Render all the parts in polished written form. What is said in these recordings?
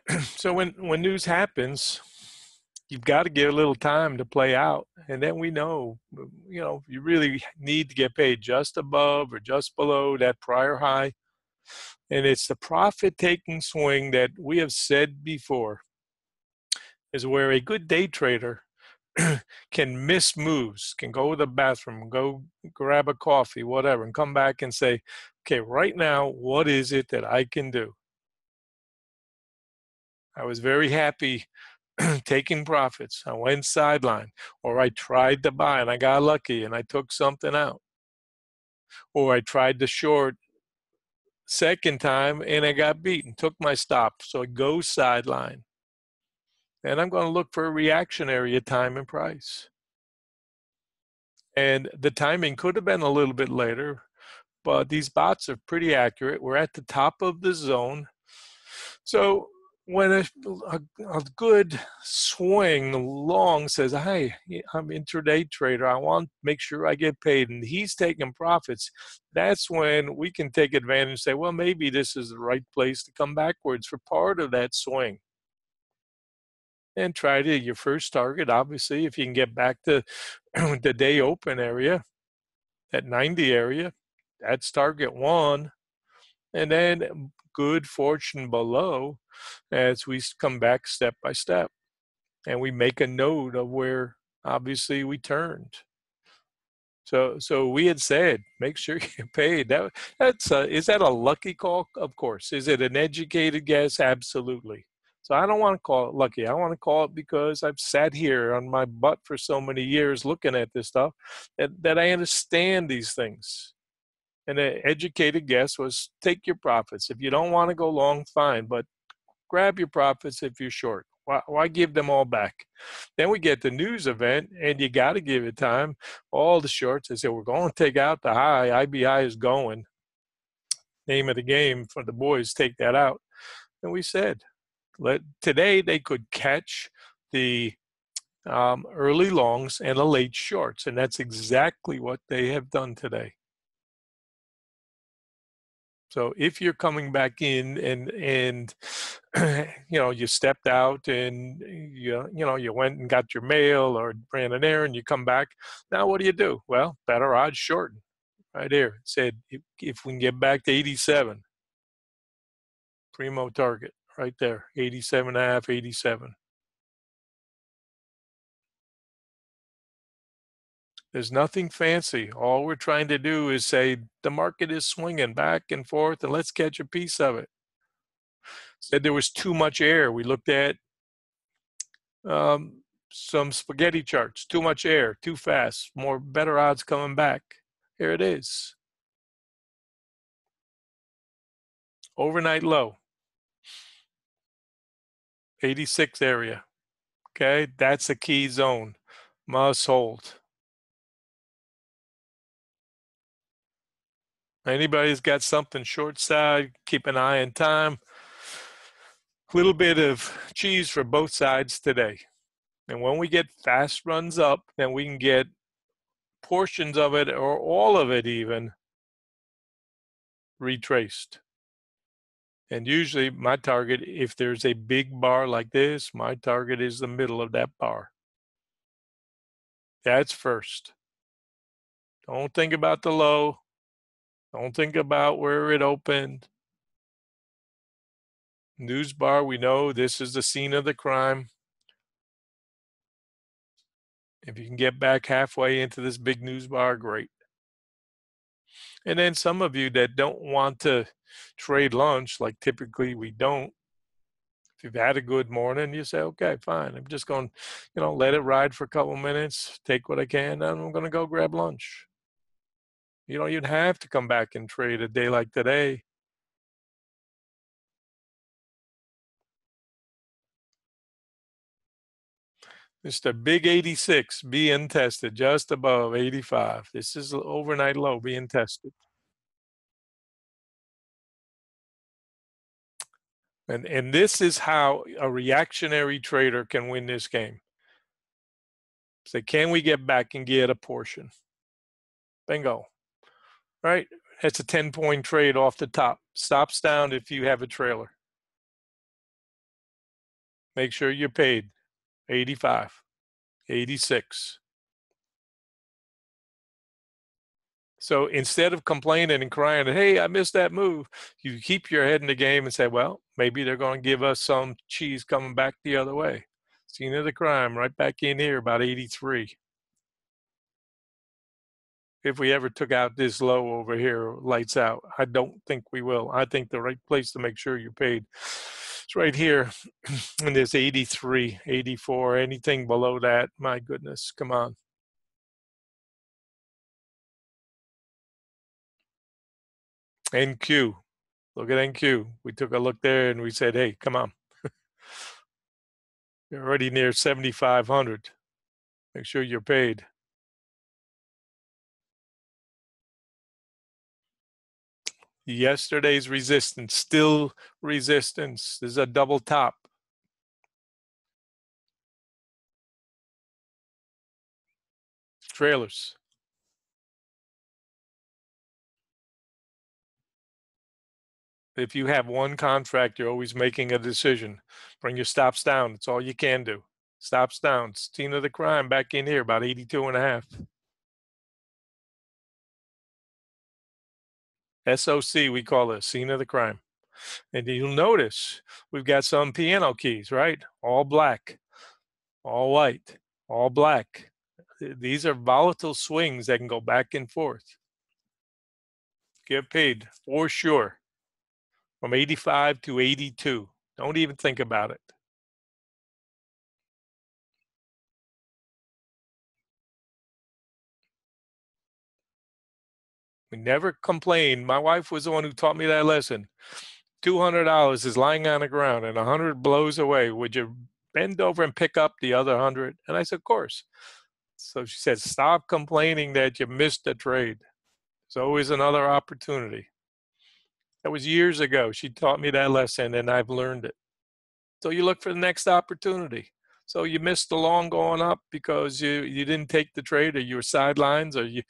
So when news happens, you've got to give a little time to play out. And then we know, you really need to get paid just above or just below that prior high. And it's the profit-taking swing that we have said before is where a good day trader can miss moves, can go to the bathroom, go grab a coffee, whatever, and come back and say, okay, right now, what is it that I can do? I was very happy taking profits. I went sideline, or I tried to buy and I got lucky and I took something out, or I tried to short second time and I got beaten, took my stop. So I go sideline. And I'm going to look for a reactionary at time and price. And the timing could have been a little bit later, but these bots are pretty accurate. We're at the top of the zone. So when a good swing long says, hey, I'm an intraday trader, I want to make sure I get paid, and he's taking profits, that's when we can take advantage and say, well, maybe this is the right place to come backwards for part of that swing. And try to your first target, obviously, if you can get back to the day open area, that 90 area, that's target one. And then good fortune below as we come back step by step. And we make a note of where obviously we turned. So we had said, make sure you get paid. Is that a lucky call? Of course. Is it an educated guess? Absolutely. So I don't want to call it lucky. I want to call it because I've sat here on my butt for so many years looking at this stuff that I understand these things. And an educated guess was take your profits. If you don't want to go long, fine, but grab your profits if you're short. Why give them all back? Then we get the news event, and you got to give it time. All the shorts, they say, we're going to take out the high. IBI is going. Name of the game for the boys, take that out. And we said, today they could catch the early longs and the late shorts, and that's exactly what they have done today. So if you're coming back in and you stepped out and you went and got your mail or ran an errand, you come back. Now what do? Well, better odds shorten. Right here. It said if we can get back to 87, primo target right there, 87.5, 87. There's nothing fancy. All we're trying to do is say the market is swinging back and forth, and let's catch a piece of it. Said there was too much air. We looked at some spaghetti charts. Too much air, too fast, better odds coming back. Here it is. Overnight low, 86 area. Okay, that's a key zone. Must hold. Anybody's got something short side, keep an eye on time. A little bit of cheese for both sides today. And when we get fast runs up, then we can get portions of it or all of it even retraced. And usually my target, if there's a big bar like this, my target is the middle of that bar. That's first. Don't think about the low. Don't think about where it opened. News bar, we know this is the scene of the crime. If you can get back halfway into this big news bar, great. And then some of you that don't want to trade lunch, like typically we don't, if you've had a good morning, you say, okay, fine. I'm just going to, let it ride for a couple minutes, take what I can, and I'm going to go grab lunch. You don't even have to come back and trade a day like today. It's the big 86 being tested, just above 85. This is an overnight low being tested. And this is how a reactionary trader can win this game. Say, can we get back and get a portion? Bingo. Right? That's a 10-point trade off the top. Stops down if you have a trailer. make sure you're paid. 85, 86. So instead of complaining and crying, hey, I missed that move, you keep your head in the game and say, well, maybe they're going to give us some cheese coming back the other way. Scene of the crime, right back in here, about 83. If we ever took out this low over here, lights out. I don't think we will. I think the right place to make sure you're paid is right here in this 83, 84, anything below that. My goodness, come on. NQ. Look at NQ. We took a look there and we said, hey, come on. You're already near 7,500. Make sure you're paid. Yesterday's resistance, still resistance. This is a double top. Trailers. If you have one contract, you're always making a decision. Bring your stops down. It's all you can do. Stops down. Scene of the crime back in here, about 82 and a half. SOC, we call it, scene of the crime. And you'll notice we've got some piano keys, right? All black, all white, all black. These are volatile swings that can go back and forth. Get paid for sure from 85 to 82. Don't even think about it. We never complain. My wife was the one who taught me that lesson. $200 is lying on the ground and 100 blows away. Would you bend over and pick up the other 100? And I said, of course. So she said, stop complaining that you missed a trade. There's always another opportunity. That was years ago. She taught me that lesson and I've learned it. So you look for the next opportunity. So you missed the long going up because you didn't take the trade, or you were sidelines, or you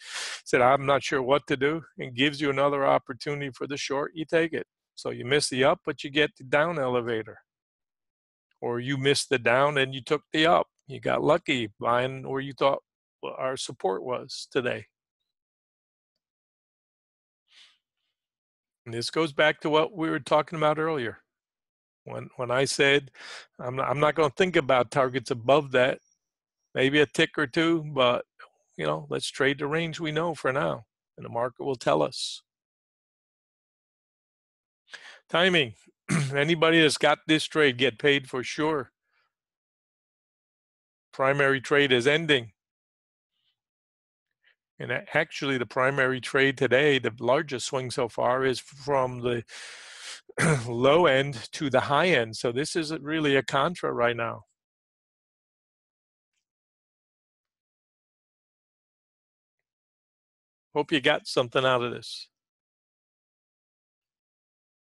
said, I'm not sure what to do, and gives you another opportunity for the short, you take it. So you miss the up, but you get the down elevator. Or you missed the down and you took the up. You got lucky buying where you thought our support was today. And this goes back to what we were talking about earlier. When I said I'm not going to think about targets above that, maybe a tick or two, but let's trade the range we know for now, and the market will tell us. Timing. Anybody that's got this trade get paid for sure. Primary trade is ending. And actually, the primary trade today, the largest swing so far, is from the low end to the high end. So this isn't really a contra right now. Hope you got something out of this.